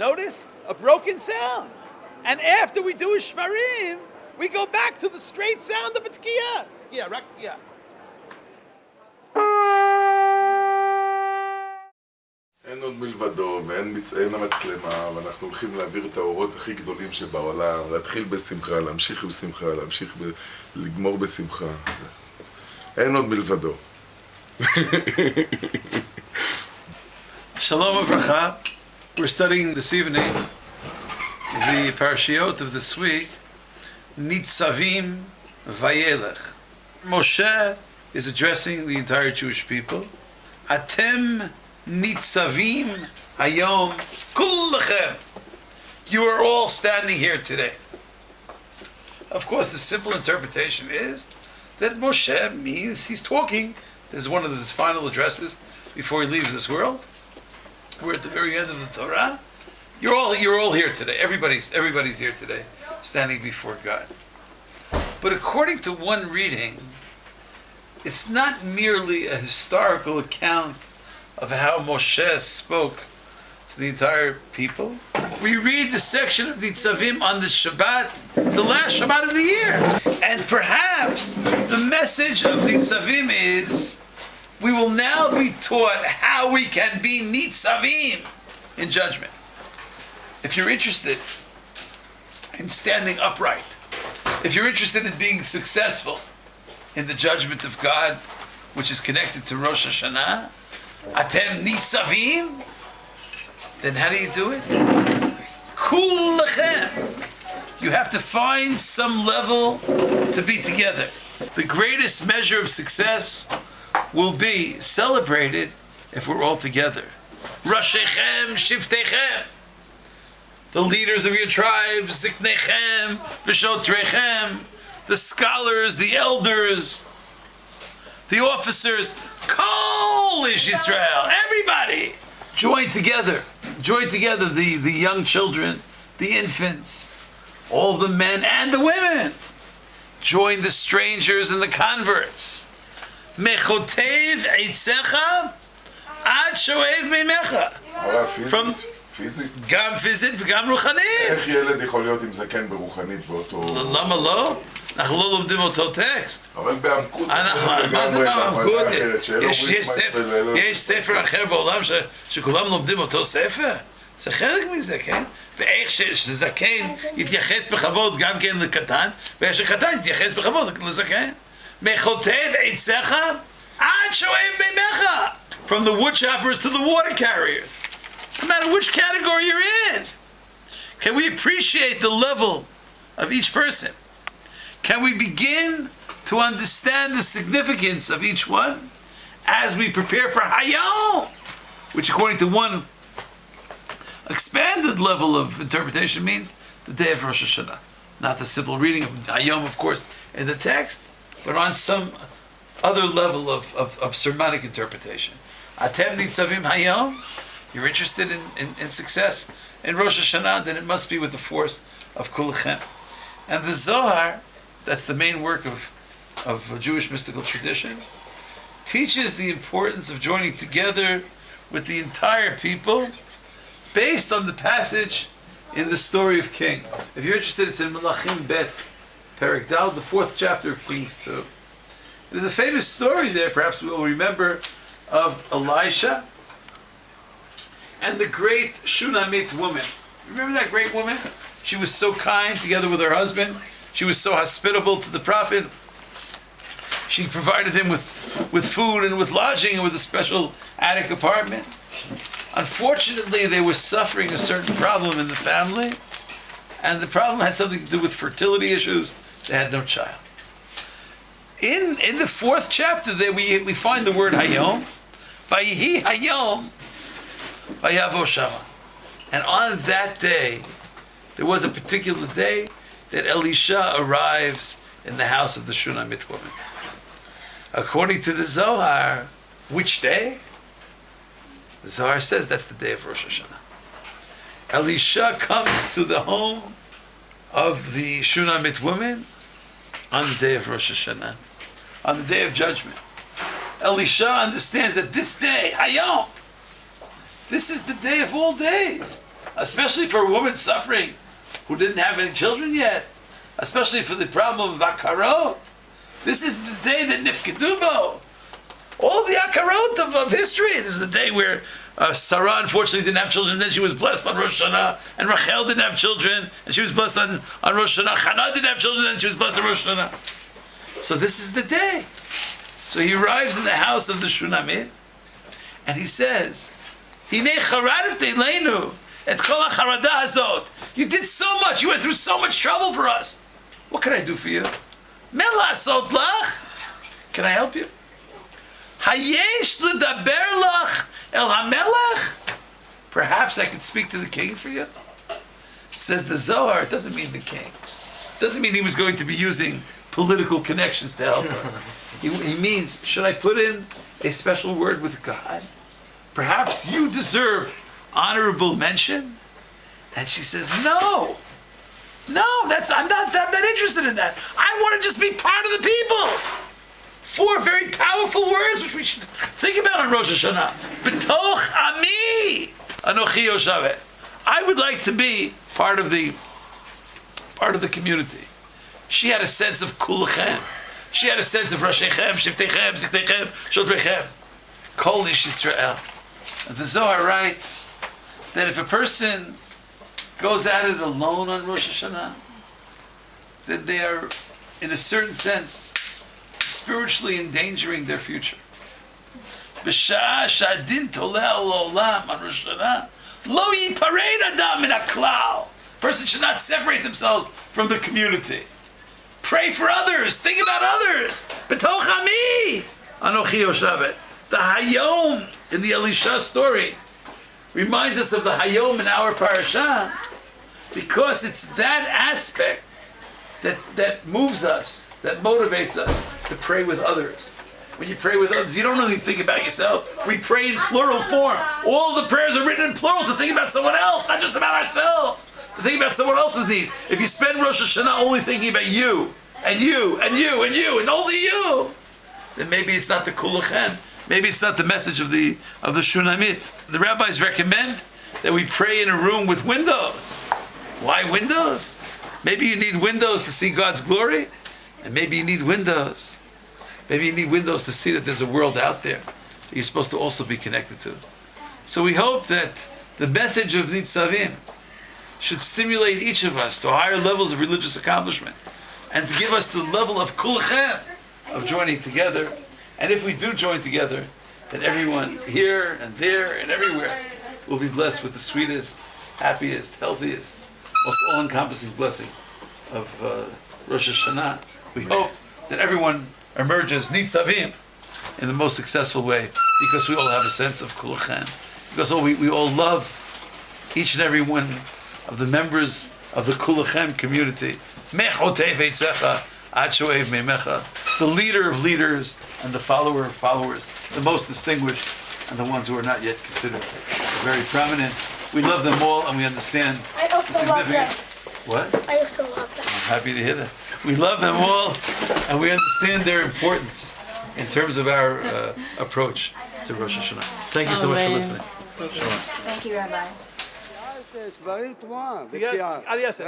Notice a broken sound. And after we do a shvarim, we go back to the straight sound of a tkiya. Tkiya, rak tkiya. אין עוד מלבדו ואין המצלמה, ואנחנו הולכים להעביר את האורות הכי גדולים שבעולם, להתחיל בשמחה, להמשיך בשמחה, לגמור בשמחה. אין עוד מלבדו. Shalom Avracha. We're studying this evening the Parshiyot of this week, Nitzavim Vayelech. Moshe is addressing the entire Jewish people. Atem Nitzavim Hayom Kullechem. You are all standing here today. Of course, the simple interpretation is that Moshe means he's talking. This is one of his final addresses before he leaves this world. We're at the very end of the Torah. You're all here today. Everybody's here today, standing before God. But according to one reading, it's not merely a historical account of how Moshe spoke to the entire people. We read the section of Nitzavim on the Shabbat, the last Shabbat of the year. And perhaps the message of Nitzavim is, we will now be taught how we can be Nitzavim in judgment. If you're interested in standing upright, if you're interested in being successful in the judgment of God, which is connected to Rosh Hashanah, Atem Nitzavim, then how do you do it? Kullechem. You have to find some level to be together. The greatest measure of success will be celebrated if we're all together. Rashechem, Shiftechem. The leaders of your tribes, Ziknechem, V'shotrechem, the scholars, the elders, the officers, Kol Ish Yisrael, everybody, join together the young children, the infants, all the men and the women, join the strangers and the converts. Mechotev Eitzecha Ad Shoev Mimecha. From גם פיזית וגם רוחנית. איך ילד יכול להיות עם זקן ברוחנית באותו... למה לא? אנחנו לא לומדים אותו טקסט. אבל בעמקות... מה זה בעמקות? יש ספר אחר בעולם שכולם לומדים אותו ספר? זה חלק מזה, כן? ואיך שזקן יתייחס בכבוד גם כן לקטן, ואיך שקטן יתייחס בכבוד לזקן. מחוטב עצך עד שואב מימך. From the wood choppers to the water carriers. No matter which category you're in. Can we appreciate the level of each person? Can we begin to understand the significance of each one as we prepare for Hayom, which according to one expanded level of interpretation means the day of Rosh Hashanah. Not the simple reading of Hayom, of course, in the text, but on some other level of sermonic interpretation. Atem Nitzavim Hayom. You're interested in success in Rosh Hashanah, then it must be with the force of Kullechem. And the Zohar, that's the main work of Jewish mystical tradition, teaches the importance of joining together with the entire people based on the passage in the story of Kings. If you're interested, it's in Melachim Bet, Perek Dal, the 4th chapter of Kings 2. There's a famous story there, perhaps we'll remember, of Elisha and the great Shunammite woman. Remember that great woman? She was so kind together with her husband. She was so hospitable to the prophet. She provided him with food and with lodging and with a special attic apartment. Unfortunately, they were suffering a certain problem in the family, and the problem had something to do with fertility issues. They had no child. In the 4th chapter there we find the word Hayom. Vayihi Hayom Vayavo Shama. And on that day, there was a particular day that Elisha arrives in the house of the Shunammite woman. According to the Zohar, which day? The Zohar says that's the day of Rosh Hashanah. Elisha comes to the home of the Shunammite woman on the day of Rosh Hashanah, on the day of judgment. Elisha understands that this day, Hayom, this is the day of all days. especially for a woman suffering who didn't have any children yet, especially for the problem of akarot. This is the day that nifkedubo. All the akarot of history. This is the day where Sarah unfortunately didn't have children, then she was blessed on Rosh Hashanah, and Rachel didn't have children, and she was blessed on Rosh Hashanah. Hannah didn't have children, and she was blessed on Rosh Hashanah. So this is the day. So he arrives in the house of the Shunamit, and he says, Hinei charadet eleinu et kol hacharada hazot. You did so much, you went through so much trouble for us. What can I do for you? Melasot lach. Can I help you? Hayesh ledaber lach el hamelech. Perhaps I could speak to the king for you. It says the Zohar. It doesn't mean the king. It doesn't mean he was going to be using political connections to help her. He means, should I put in a special word with God? Perhaps you deserve honorable mention. And she says, no, I'm not interested in that. I want to just be part of the people. 4 very powerful words which we should think about on Rosh Hashanah. B'toch ami anochi yoshavet. I would like to be part of the community. She had a sense of kulachem. She had a sense of Roshechem, Shiftechem, Zichtechem, Shodrechem. Kol Ish Yisrael. And the Zohar writes that if a person goes at it alone on Rosh Hashanah, then they are, in a certain sense, spiritually endangering their future. B'shah shadin toleh olam on Rosh Hashanah, lo yipared adam min haklal. Person should not separate themselves from the community. Pray for others. Think about others. B'toch ami anochi yoshavet. The Hayom in the Elisha story reminds us of the Hayom in our parasha, because it's that aspect that moves us, that motivates us to pray with others. When you pray with others, you don't only think about yourself. We pray in plural form. All of the prayers are written in plural to think about someone else, not just about ourselves. To think about someone else's needs. If you spend Rosh Hashanah only thinking about you, and you, and you, and you, and only you, then maybe it's not the kulachem. Maybe it's not the message of the Shunamit. The rabbis recommend that we pray in a room with windows. Why windows? Maybe you need windows to see God's glory, and maybe you need windows. Maybe you need windows to see that there's a world out there that you're supposed to also be connected to. So we hope that the message of Nitzavim should stimulate each of us to higher levels of religious accomplishment, and to give us the level of kulachem, of joining together. And if we do join together, then everyone here and there and everywhere will be blessed with the sweetest, happiest, healthiest, most all-encompassing blessing of Rosh Hashanah. We hope that everyone emerges Nitzavim in the most successful way, because we all have a sense of kulachem, because we all love each and every one of the members of the kulachem community. The leader of leaders and the follower of followers, the most distinguished and the ones who are not yet considered very prominent. We love them all, and we understand I also love them. What? I also love them. I'm happy to hear that. We love them all, and we understand their importance in terms of our approach to Rosh Hashanah. Thank you so much for listening. Shalom. Thank you, Rabbi. Adios.